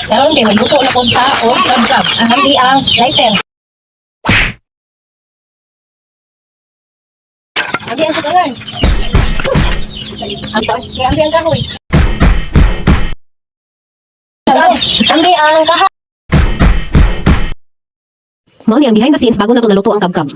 Karon kay magluto na pud ta o gab-gab. Ang hindi ang lighter. Abi ang sugaran. Abi ang kahoy. Abi ang kahoy. Mao ni ang behind the scenes bago na to naluto ang gab-gab.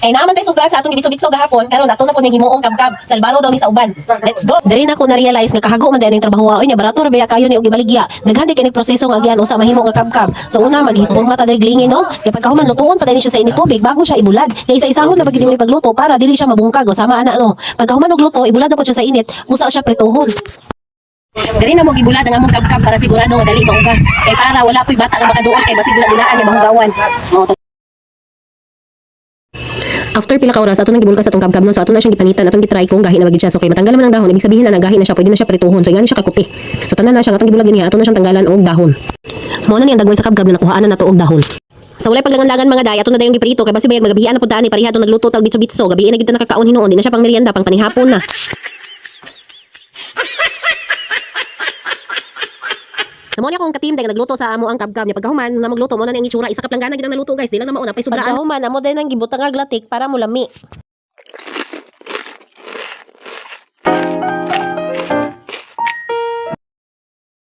Ay naman tay sobra sa atong gibitso-bitso gahapon karon ato na pud ning himuong gab-gab. Salbaro daw ni sa uban. Let's go. Diri na ko na-realize nga kahago man dayon ang trabaho oy nya barato ra baya kayo ni og ibaligya. Daghan di kini proseso nga agyan usa mahimo nga gab-gab. So una maghipon mata diri glingin no. Kay pagkahuman lutuon pa siya sa init tubig bago siya ibulad. Kay isa-isahon na pagid mo pagluto para dili siya mabungkag o sama ana no. Pagkahuman og luto ibulad na po siya sa init, busa siya prituhon. Diri na mo gibulad ang among gab-gab para sigurado nga dali mauga. Kay para wala poy bata nga makaduol kay basig gula-gulaan nga mahugawan. After pila ka oras ato nang gibulkas atong gab-gab nun so ato na siyang gipanitan atong gitry kung gahi na magid siya so kay matanggal man ang dahon ibig sabihin na nagahi na siya pwede na siya prituhon so ingani siya kakuti so tanan na siya atong gibulag niya ato na siyang tanggalan og dahon mao na ni ang dagway sa gab-gab na nakuhaan na nato og dahon sa walay paglangan-langan mga day ato na dayon giprito kay basi bayag magabihan na pud ani pareha atong nagluto tag bitso-bitso gabi na gid ta nakakaon hinuon di na siya pang merienda pang panihapon na. So mo ni akong ka-team day nagluto sa amo ang gab-gab ni pagkahuman na magluto mo na ni ang itsura isa ka planggana gid ang naluto guys di lang na mao na pay sobraan. Pagkahuman amo day nang gibutang nga glatik para mulami.